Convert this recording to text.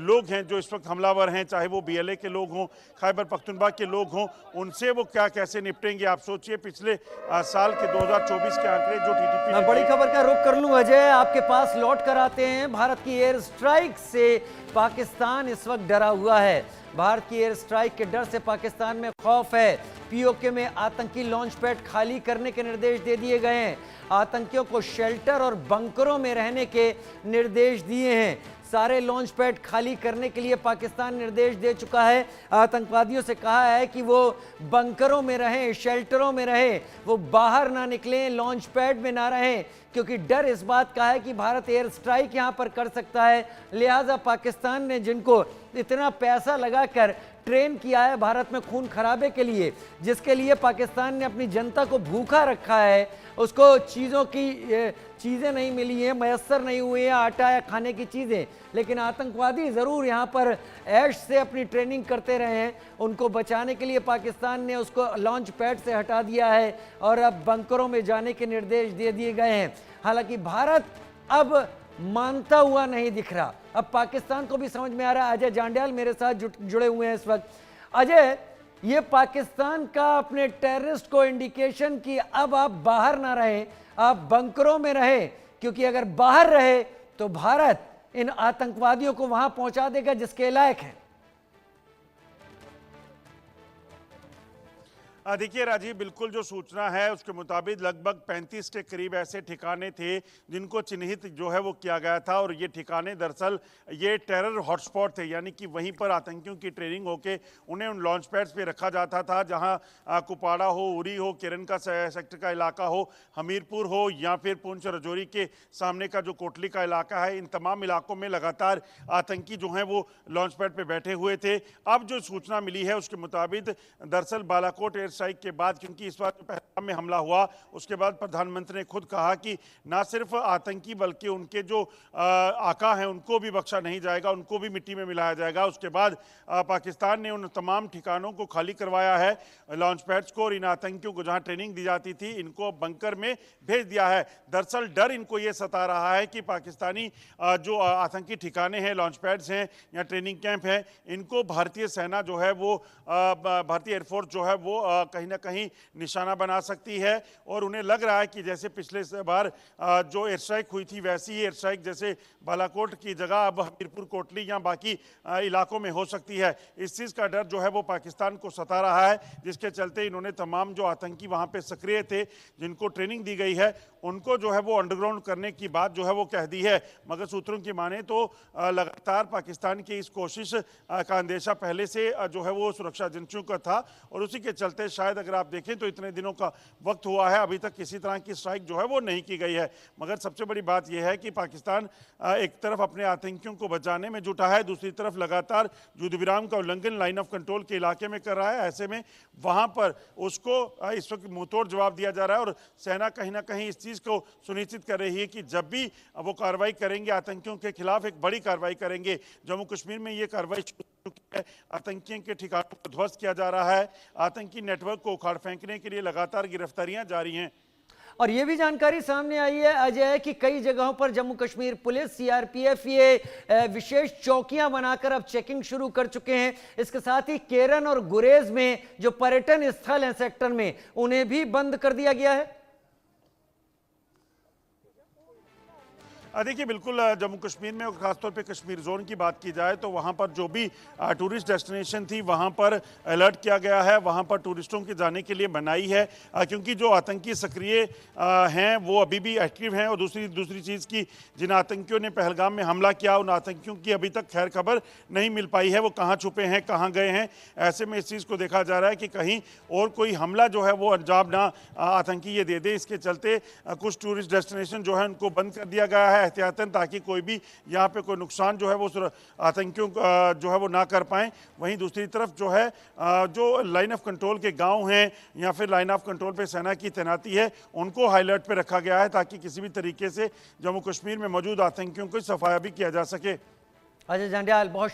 लोग हैं जो इस वक्त हमलावर हैं, चाहे वो BLA के लोग हों, खैबर पख्तूनख्वा के लोग हों, उनसे वो क्या कैसे निपटेंगे। आप सोचिए पिछले साल के 2024 के आंकड़े जो TTP मैं बड़ी खबर का रुख कर लूं अजय, आपके पास लौट कर आते हैं। भारत की एयर स्ट्राइक से पाकिस्तान इस वक्त डरा हुआ है। भारत की एयर स्ट्राइक के डर से पाकिस्तान में खौफ है। POK में आतंकी लॉन्च पैड खाली करने के निर्देश दे दिए गए हैं। आतंकियों को शेल्टर और बंकरों में रहने के निर्देश दिए हैं। सारे लॉन्च पैड खाली करने के लिए पाकिस्तान निर्देश दे चुका है। आतंकवादियों से कहा है कि वो बंकरों में रहें, शेल्टरों में रहें, वो बाहर ना निकलें, लॉन्च पैड में ना रहें, क्योंकि डर इस बात का है कि भारत एयर स्ट्राइक यहां पर कर सकता है। लिहाजा पाकिस्तान ने जिनको इतना पैसा लगाकर ट्रेन किया है भारत में खून खराबे के लिए, जिसके लिए पाकिस्तान ने अपनी जनता को भूखा रखा है, उसको चीज़ें नहीं मिली हैं, मैसर नहीं हुई हैं, आटा या खाने की चीज़ें, लेकिन आतंकवादी ज़रूर यहाँ पर ऐश से अपनी ट्रेनिंग करते रहे हैं। उनको बचाने के लिए पाकिस्तान ने उसको लॉन्च पैड से हटा दिया है और अब बंकरों में जाने के निर्देश दे दिए गए हैं। हालांकि भारत अब मानता हुआ नहीं दिख रहा। अब पाकिस्तान को भी समझ में आ रहा है। अजय जांड्याल मेरे साथ जुड़े हुए हैं इस वक्त। अजय, ये पाकिस्तान का अपने टेररिस्ट को इंडिकेशन कि अब आप बाहर ना रहें, आप बंकरों में रहें, क्योंकि अगर बाहर रहे तो भारत इन आतंकवादियों को वहां पहुंचा देगा जिसके लायक है। देखिए राजीव, बिल्कुल जो सूचना है उसके मुताबिक लगभग 35 के करीब ऐसे ठिकाने थे जिनको चिन्हित जो है वो किया गया था, और ये ठिकाने दरअसल ये टेरर हॉटस्पॉट थे, यानी कि वहीं पर आतंकियों की ट्रेनिंग होके उन्हें उन लॉन्च पैड्स पे रखा जाता था, जहां कुपवाड़ा हो, उरी हो, किरण का सेक्टर का इलाका हो, हमीरपुर हो, या फिर पुंछ रजौरी के सामने का जो कोटली का इलाका है, इन तमाम इलाकों में लगातार आतंकी जो हैं वो लॉन्च पैड पर बैठे हुए थे। अब जो सूचना मिली है उसके मुताबिक दरअसल बालाकोट एयर स्ट्राइक के बाद, क्योंकि इस बार जो पहलगाम में हमला हुआ उसके बाद प्रधानमंत्री ने खुद कहा कि ना सिर्फ आतंकी बल्कि उनके जो आका हैं उनको भी बख्शा नहीं जाएगा, उनको भी मिट्टी में मिलाया जाएगा। उसके बाद पाकिस्तान ने उन तमाम ठिकानों को खाली करवाया है, लॉन्च पैड्स को, और इन आतंकियों को जहां ट्रेनिंग दी जाती थी इनको बंकर में भेज दिया है। दरअसल डर इनको ये सता रहा है कि पाकिस्तानी जो आतंकी ठिकाने हैं, लॉन्च पैड्स हैं या ट्रेनिंग कैंप हैं, इनको भारतीय सेना जो है वो भारतीय एयरफोर्स जो है वो कहीं ना कहीं निशाना बना सकती है। और उन्हें लग रहा है कि जैसे पिछले बार जो एयर स्ट्राइक हुई थी वैसी ही एयर स्ट्राइक जैसे बालाकोट की जगह अब हमीरपुर, कोटली या बाकी इलाकों में हो सकती है। इस चीज़ का डर जो है वो पाकिस्तान को सता रहा है, जिसके चलते इन्होंने तमाम जो आतंकी वहाँ पे सक्रिय थे, जिनको ट्रेनिंग दी गई है, उनको जो है वो अंडरग्राउंड करने की बात जो है वो कह दी है। मगर सूत्रों की माने तो लगातार पाकिस्तान की इस कोशिश का अंदेशा पहले से जो है वो सुरक्षा एजेंसियों का था, और उसी के चलते शायद अगर आप देखें तो इतने दिनों का वक्त हुआ है, अभी तक किसी तरह की स्ट्राइक जो है वो नहीं की गई है। मगर सबसे बड़ी बात यह है कि पाकिस्तान एक तरफ अपने आतंकियों को बचाने में जुटा है, दूसरी तरफ लगातार युद्ध विराम का उल्लंघन लाइन ऑफ कंट्रोल के इलाके में कर रहा है। ऐसे में वहां पर उसको इस वक्त मुंहतोड़ जवाब दिया जा रहा है, और सेना कहीं ना कहीं इस चीज़ को सुनिश्चित कर रही है कि जब भी वो कार्रवाई करेंगे आतंकियों के खिलाफ, एक बड़ी कार्रवाई करेंगे। जम्मू कश्मीर में ये कार्रवाई शुरू की है, आतंकियों के ठिकानों को ध्वस्त किया जा रहा है, आतंकी नेटवर्क को उखाड़ फेंकने के लिए लगातार गिरफ्तारियां जारी हैं। और यह भी जानकारी सामने आई है अजय कि कई जगहों पर जम्मू कश्मीर पुलिस, CRPF ये विशेष चौकियां बनाकर अब चेकिंग शुरू कर चुके हैं। इसके साथ ही केरन और गुरेज में जो पर्यटन स्थल हैं सेक्टर में, उन्हें भी बंद कर दिया गया है। देखिए बिल्कुल, जम्मू कश्मीर में और खासतौर पे कश्मीर जोन की बात की जाए तो वहाँ पर जो भी टूरिस्ट डेस्टिनेशन थी वहाँ पर अलर्ट किया गया है, वहाँ पर टूरिस्टों के जाने के लिए मनाही है, क्योंकि जो आतंकी सक्रिय हैं वो अभी भी एक्टिव हैं। और दूसरी चीज़ की, जिन आतंकियों ने पहलगाम में हमला किया उन आतंकियों की अभी तक खैर खबर नहीं मिल पाई है, वो कहाँ छुपे हैं, कहाँ गए हैं। ऐसे में इस चीज़ को देखा जा रहा है कि कहीं और कोई हमला जो है वो अंजाम ना आतंकी ये दे दे। इसके चलते कुछ टूरिस्ट डेस्टिनेशन जो है उनको बंद कर दिया गया है एहतियातन, ताकि कोई भी यहाँ पे कोई नुकसान जो है वो आतंकियों जो है वो ना कर पाएं। वहीं दूसरी तरफ जो है जो लाइन ऑफ कंट्रोल के गांव हैं या फिर लाइन ऑफ कंट्रोल पे सेना की तैनाती है, उनको हाई अलर्ट पे रखा गया है, ताकि किसी भी तरीके से जम्मू कश्मीर में मौजूद आतंकियों को सफाया भी किया जा सके। अजय जांड्याल, बहुत